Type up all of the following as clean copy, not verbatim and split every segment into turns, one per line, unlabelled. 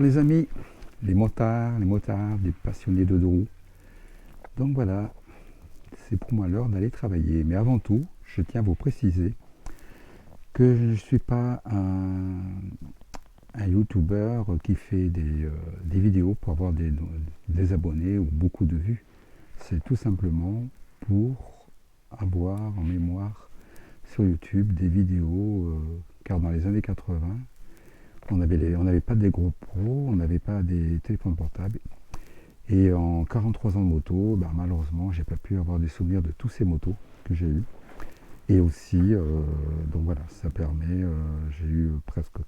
Les amis, les motards, les passionnés de dos. Donc voilà, c'est pour moi l'heure d'aller travailler. Mais avant tout, je tiens à vous préciser que je ne suis pas un youtubeur qui fait des vidéos pour avoir des abonnés ou beaucoup de vues. C'est tout simplement pour avoir en mémoire sur YouTube des vidéos, car dans les années 80, on n'avait pas des GoPro, on n'avait pas des téléphones portables. Et en 43 ans de moto, malheureusement, j'ai pas pu avoir des souvenirs de tous ces motos que j'ai eu. Et aussi, donc voilà, ça permet, j'ai eu presque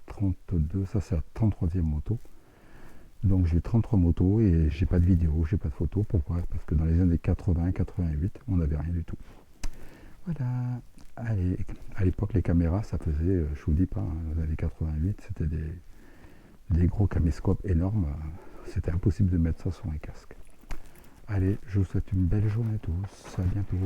32, ça c'est la 33e moto. Donc j'ai eu 33 motos et j'ai pas de vidéo, j'ai pas de photos. Pourquoi? Parce que dans les années 80-88, on n'avait rien du tout. Voilà. Allez, à l'époque, les caméras, ça faisait, je vous dis pas, dans les années 88, c'était des gros caméscopes énormes. C'était impossible de mettre ça sur un casque. Allez, je vous souhaite une belle journée à tous. À bientôt.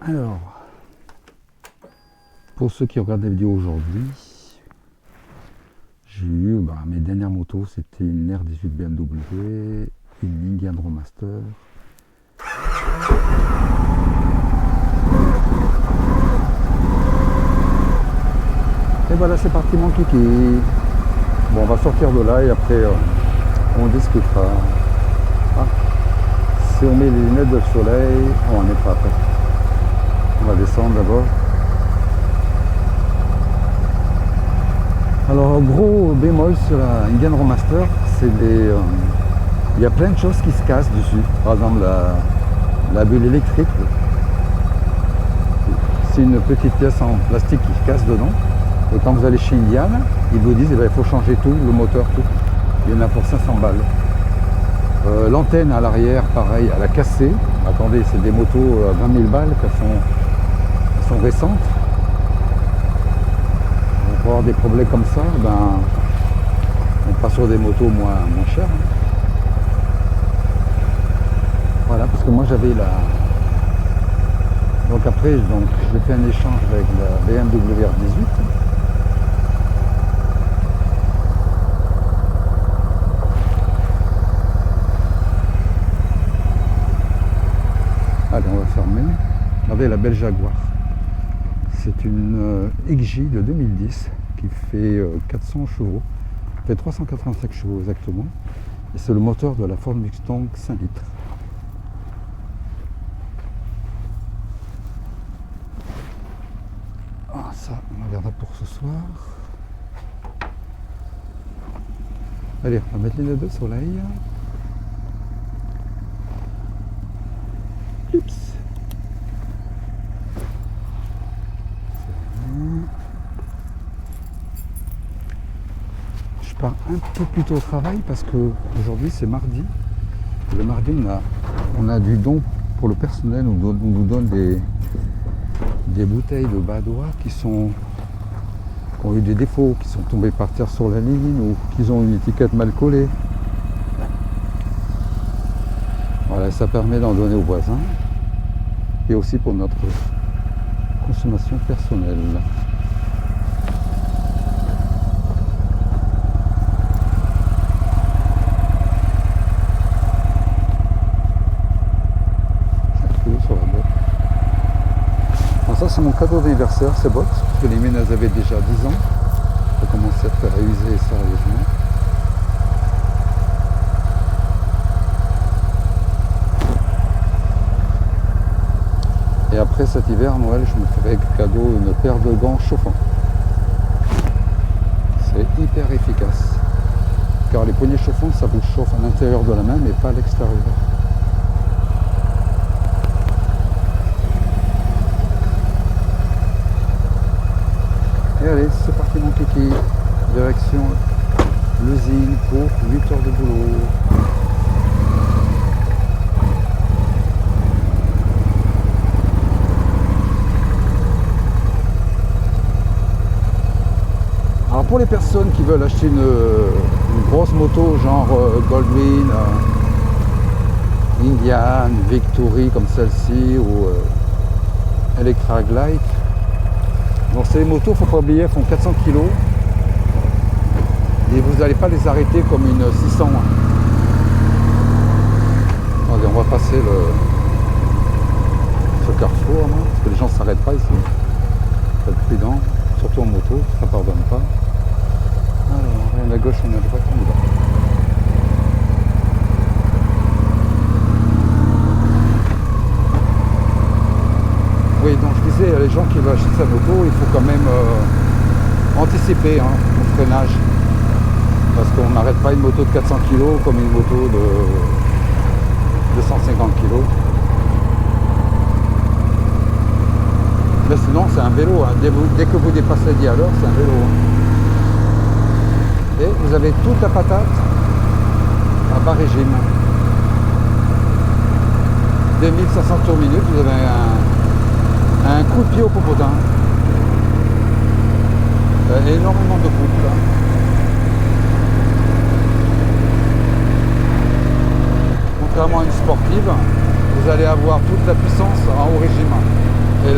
Alors, pour ceux qui regardent la vidéo aujourd'hui, j'ai eu mes dernières motos, c'était une R18 BMW, une Indian Roadmaster. Et voilà, c'est parti mon kiki. Bon, on va sortir de là et après on discutera. Ah, si on met les lunettes de soleil, on n'est pas prêt. On va descendre d'abord. Alors, gros bémol sur la Indian Roadmaster, c'est il y a plein de choses qui se cassent dessus. Par exemple, la bulle électrique, c'est une petite pièce en plastique qui se casse dedans. Et quand vous allez chez Indian, ils vous disent il faut changer tout, le moteur, tout. Il y en a pour 500 balles. L'antenne à l'arrière, pareil, elle a cassé. Attendez, c'est des motos à 20 000 balles qui sont récentes. Pour avoir des problèmes comme ça, on passe sur des motos moins chères. Voilà, parce que moi j'avais Donc après, j'ai fait un échange avec la BMW R18. Allez, on va fermer. Regardez la belle Jaguar. C'est une XJ de 2010 qui fait 400 chevaux, fait 385 chevaux exactement. Et c'est le moteur de la Ford Mustang 5 litres. Ah, ça, on regardera pour ce soir. Allez, on va mettre les lunettes de soleil. Oups. Je pars un peu plus tôt au travail parce que aujourd'hui c'est mardi. Le mardi on a du don pour le personnel, on nous donne des bouteilles de Badois qui ont eu des défauts, qui sont tombés par terre sur la ligne ou qui ont une étiquette mal collée. Voilà, ça permet d'en donner aux voisins et aussi pour notre consommation personnelle. Ça c'est mon cadeau d'anniversaire, ces bottes, parce que les miennes elles avaient déjà 10 ans. Ça commençait à faire user sérieusement. Et après cet hiver, Noël, je me ferai cadeau une paire de gants chauffants. C'est hyper efficace. car les poignées chauffantes, ça vous chauffe à l'intérieur de la main, mais pas à l'extérieur. Et allez, c'est parti mon kiki, direction l'usine pour 8 heures de boulot. Alors pour les personnes qui veulent acheter une grosse moto genre Goldwing, Indian, Victory comme celle-ci ou Electra Glide, donc ces motos, faut pas oublier, elles font 400 kg et vous n'allez pas les arrêter comme une 600. Attendez, on va passer ce carrefour là, parce que les gens ne s'arrêtent pas ici. Faut être prudent, surtout en moto, ça ne pardonne pas. Alors, rien à gauche, rien à droite, on y va. Oui, donc je disais, les gens qui veulent acheter sa moto, il faut quand même anticiper le freinage. Parce qu'on n'arrête pas une moto de 400 kg comme une moto de 150 kg. Mais sinon, c'est un vélo. Dès que vous dépassez 10 à l'heure, c'est un vélo. Et vous avez toute la patate à bas régime. 2500 tours minute, vous avez un coup de pied au popotin. Énormément de couple. Contrairement à une sportive, vous allez avoir toute la puissance en haut régime. Et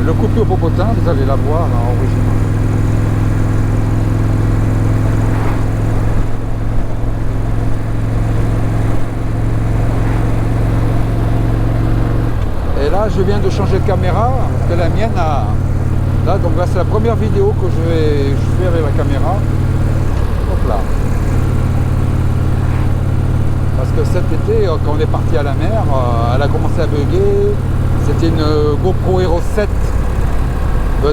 le coup de pied au popotin, vous allez l'avoir en haut régime. Et là, je viens de changer de caméra, parce que la mienne a... Là, donc là, c'est la première vidéo que je fais avec la caméra. Hop là. Parce que cet été, quand on est parti à la mer, elle a commencé à bugger. C'était une GoPro Hero 7.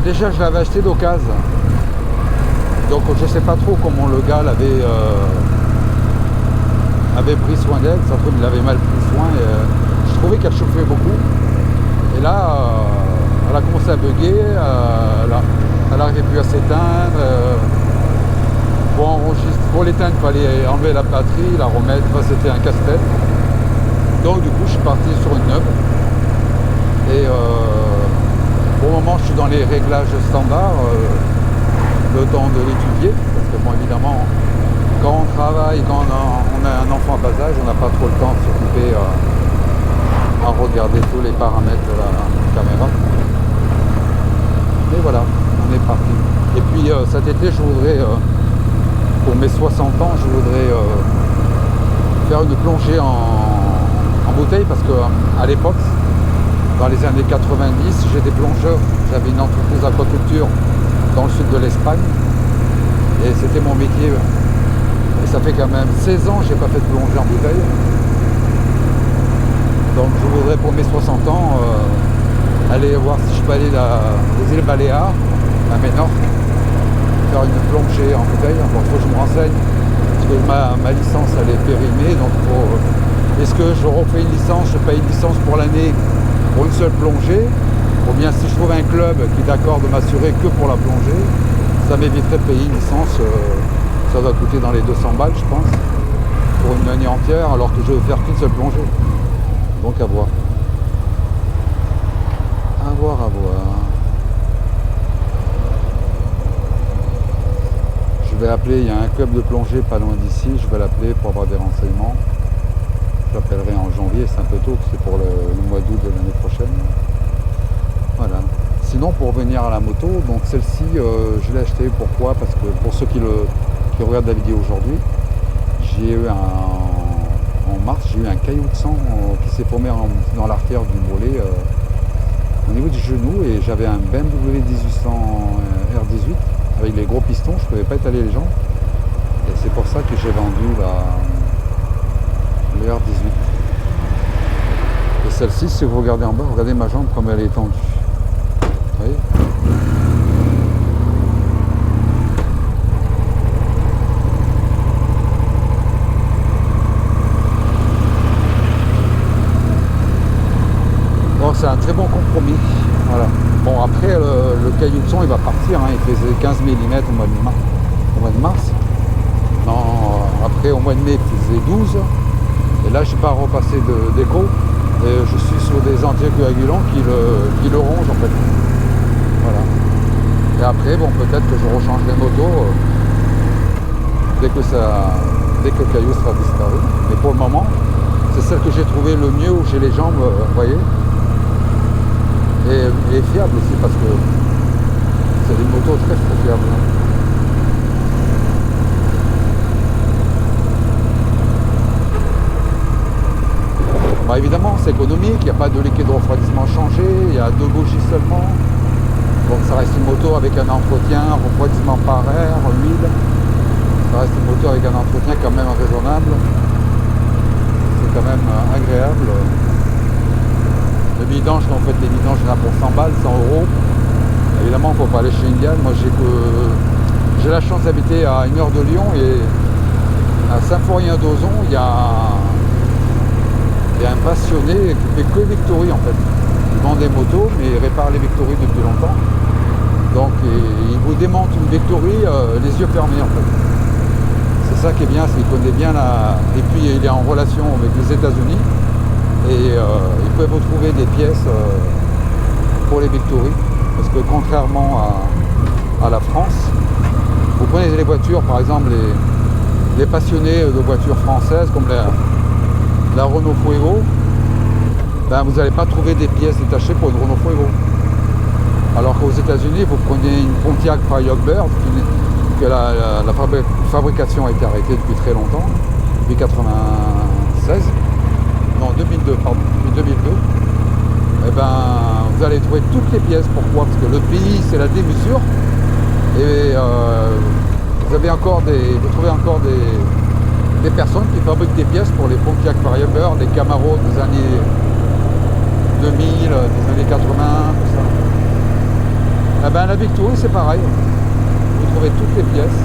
Déjà, je l'avais acheté d'occasion. Donc, je ne sais pas trop comment le gars avait pris soin d'elle. Ça se trouve, il avait mal pris soin. Et, je trouvais qu'elle chauffait beaucoup. Et là, elle a commencé à bugger, elle n'arrivait plus à s'éteindre. Pour l'éteindre, il fallait enlever la batterie, la remettre, enfin, c'était un casse-tête. Donc du coup, je suis parti sur une neuve. Et pour le moment, je suis dans les réglages standards, le temps de l'étudier. Parce que bon, évidemment, quand on travaille, quand on a un enfant à bas âge, on n'a pas trop le temps de s'occuper à regarder tous les paramètres de la caméra. Et voilà, on est parti. Et puis cet été, je voudrais, pour mes 60 ans, je voudrais faire une plongée en bouteille parce que à l'époque, dans les années 90, j'étais plongeur. J'avais une entreprise d'aquaculture dans le sud de l'Espagne et c'était mon métier. Et ça fait quand même 16 ans que je n'ai pas fait de plongée en bouteille. Donc je voudrais pour mes 60 ans aller voir si je peux aller aux îles Baléares, à Ménorque, faire une plongée en bouteille. Bon, il faut que je me renseigne, parce que ma licence elle est périmée, donc est-ce que je refais une licence, je paye une licence pour l'année pour une seule plongée, ou bien si je trouve un club qui est d'accord de m'assurer que pour la plongée, ça m'éviterait de payer une licence, ça doit coûter dans les 200 balles je pense, pour une année entière, alors que je veux faire qu'une seule plongée. Donc à voir. À voir, à voir. Je vais appeler, il y a un club de plongée pas loin d'ici, je vais l'appeler pour avoir des renseignements. J'appellerai en janvier, c'est un peu tôt, c'est pour le mois d'août de l'année prochaine. Voilà. Sinon pour revenir à la moto, donc celle-ci je l'ai achetée, pourquoi? Parce que pour ceux qui regardent la vidéo aujourd'hui, j'ai eu en mars, j'ai eu un caillot de sang qui s'est formé dans l'artère du mollet au niveau du genou et j'avais un BMW 1800 R18 avec les gros pistons, je ne pouvais pas étaler les jambes et c'est pour ça que j'ai vendu le R18. Et celle-ci, si vous regardez en bas, regardez ma jambe comme elle est tendue. Vous voyez ? le caillou de son il va partir, hein. Il faisait 15 mm au mois de mars. Non, après au mois de mai il faisait 12. Et là j'ai pas repassé d'écho. Et je suis sur des anticoagulants qui le rongent en fait. Voilà. Et après bon peut-être que je rechangerai moto dès que le caillou sera disparu. Mais pour le moment, c'est celle que j'ai trouvé le mieux, où j'ai les jambes, vous voyez. Et fiable aussi parce que c'est des motos très fiables. Bah évidemment c'est économique, il n'y a pas de liquide de refroidissement changé, il y a 2 bougies seulement. Donc ça reste une moto avec un entretien, refroidissement par air, huile. Ça reste une moto avec un entretien quand même raisonnable. C'est quand même agréable. Le vidange, en fait les vidanges il y en a pour 100 balles, 100 euros. Évidemment il ne faut pas aller chez Indian. Moi j'ai la chance d'habiter à 1 heure de Lyon et à Saint-Florien-d'Ozon il y a un passionné qui fait que Victory en fait. Il vend des motos mais il répare les Victory depuis longtemps. Donc il vous démonte une Victory les yeux fermés en fait. C'est ça qui est bien, c'est qu'il connaît bien et puis il est en relation avec les États-Unis et il peut vous trouver des pièces pour les Victory. Parce que contrairement à la France, vous prenez les voitures, par exemple les passionnés de voitures françaises comme la Renault Fuego, ben vous n'allez pas trouver des pièces détachées pour une Renault Fuego. Alors qu'aux États-Unis, vous prenez une Pontiac Firebird, que la fabrication a été arrêtée depuis très longtemps, depuis 96, non 2002, pardon, depuis 2002. Et ben vous allez trouver toutes les pièces. Pourquoi? Parce que le pays c'est la démesure et vous trouvez encore des personnes qui fabriquent des pièces pour les Pontiac Firebird, les Camaro des années 2000, des années 80, tout ça. Et ben la Victory c'est pareil, vous trouvez toutes les pièces.